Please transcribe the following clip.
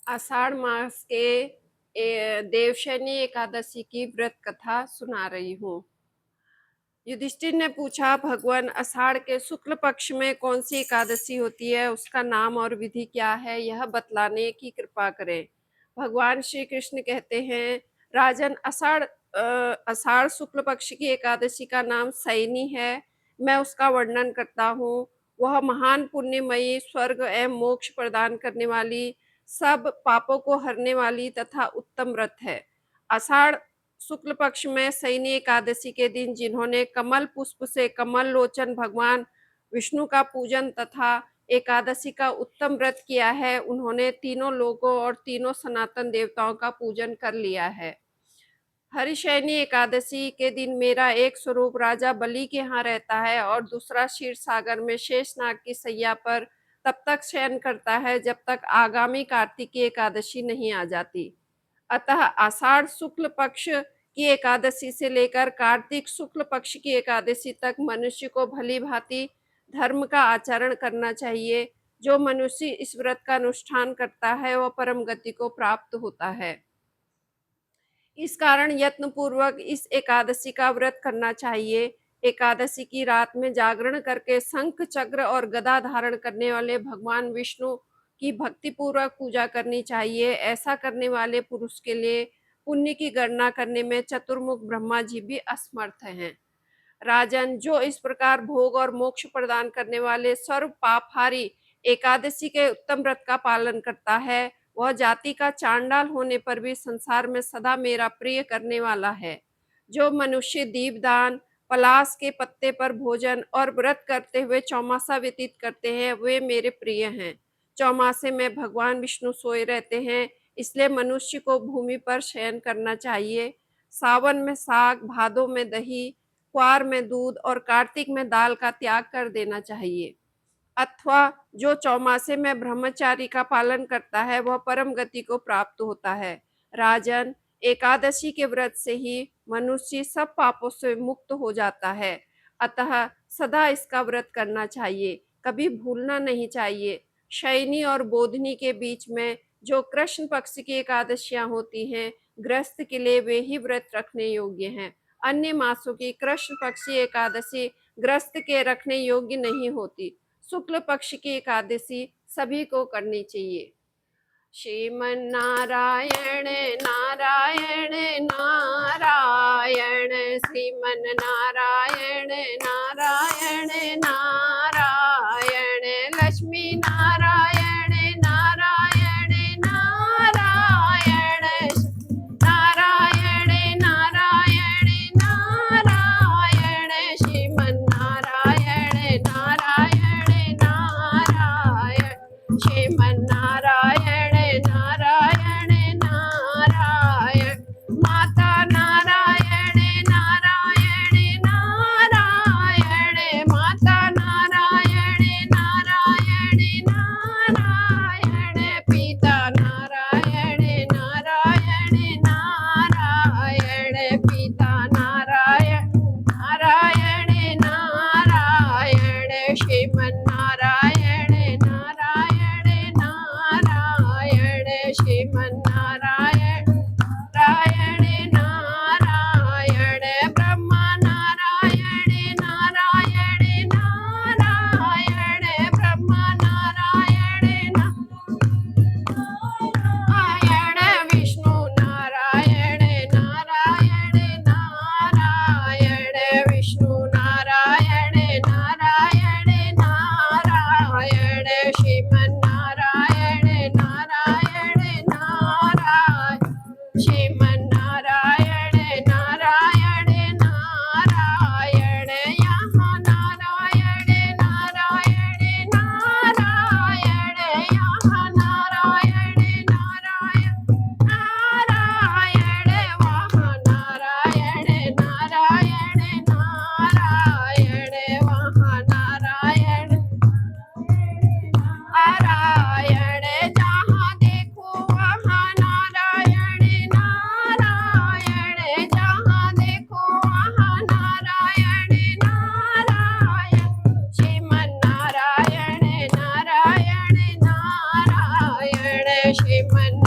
आषाढ़ मास के देवशयनी एकादशी की व्रत कथा सुना रही हूँ। युधिष्ठिर ने पूछा, भगवान, आषाढ़ के शुक्ल पक्ष में कौन सी एकादशी होती है, उसका नाम और विधि क्या है, यह बतलाने की कृपा करें। भगवान श्री कृष्ण कहते हैं, राजन, आषाढ़ शुक्ल पक्ष की एकादशी का नाम शयनी है। मैं उसका वर्णन करता हूँ। वह महान पुण्यमयी, स्वर्ग एवं मोक्ष प्रदान करने वाली, सब पापों को हरने वाली तथा उत्तम व्रत है। आषाढ़ शुक्ल पक्ष में शयनी एकादशी के दिन जिन्होंने कमल पुष्प से कमल लोचन भगवान विष्णु का पूजन तथा एकादशी का उत्तम व्रत किया है, उन्होंने तीनों लोकों और तीनों सनातन देवताओं का पूजन कर लिया है। हरिशयनी एकादशी के दिन मेरा एक स्वरूप राजा बलि के यहाँ रहता है और दूसरा क्षीर सागर में शेषनाग की सैया पर तब तक शयन करता है जब तक आगामी कार्तिकी एकादशी नहीं आ जाती। अतः आषाढ़ शुक्ल पक्ष की एकादशी से लेकर कार्तिक शुक्ल पक्ष की एकादशी तक मनुष्य को भली भांति धर्म का आचरण करना चाहिए। जो मनुष्य इस व्रत का अनुष्ठान करता है वह परम गति को प्राप्त होता है। इस कारण यत्न पूर्वक इस एकादशी का व्रत करना चाहिए। एकादशी की रात में जागरण करके शंख चक्र और गदा धारण करने वाले भगवान विष्णु की भक्ति पूर्वक पूजा करनी चाहिए। ऐसा करने वाले पुरुष के लिए पुण्य की गणना करने में चतुर्मुख ब्रह्मा जी भी असमर्थ हैं। राजन, जो इस प्रकार भोग और मोक्ष प्रदान करने वाले सर्व पापहारी एकादशी के उत्तम व्रत का पालन करता है, वह जाति का चांडाल होने पर भी संसार में सदा मेरा प्रिय करने वाला है। जो मनुष्य दीपदान, पलाश के पत्ते पर भोजन और व्रत करते हुए चौमासा व्यतीत करते हैं, वे मेरे प्रिय हैं। चौमासे में भगवान विष्णु सोए रहते हैं, इसलिए मनुष्य को भूमि पर शयन करना चाहिए। सावन में साग, भादों में दही, क्वार में दूध और कार्तिक में दाल का त्याग कर देना चाहिए। अथवा जो चौमासे में ब्रह्मचारी का पालन करता है वह परम गति को प्राप्त होता है। राजन, एकादशी के व्रत से ही मनुष्य सब पापों से मुक्त हो जाता है। अतः सदा इसका व्रत करना चाहिए, कभी भूलना नहीं चाहिए। शयनी और बोधनी के बीच में जो कृष्ण पक्ष की एकादशियां होती हैं, गृहस्थ के लिए वे ही व्रत रखने योग्य हैं। अन्य मासों की कृष्ण पक्षी एकादशी गृहस्थ के रखने योग्य नहीं होती। शुक्ल पक्ष की एकादशी सभी को करनी चाहिए। श्रीमन नारायण नारायण नारायण, श्रीमन नारायण नारायण नारायण, लक्ष्मी नारायण नारायण नारायण, नारायण नारायण नारायण, श्रीमन नारायण नारायण नारायण, श्रीमन नारायण नारायण नारायण, माता नारायण नारायण नारायण, माता नारायण श्रीमन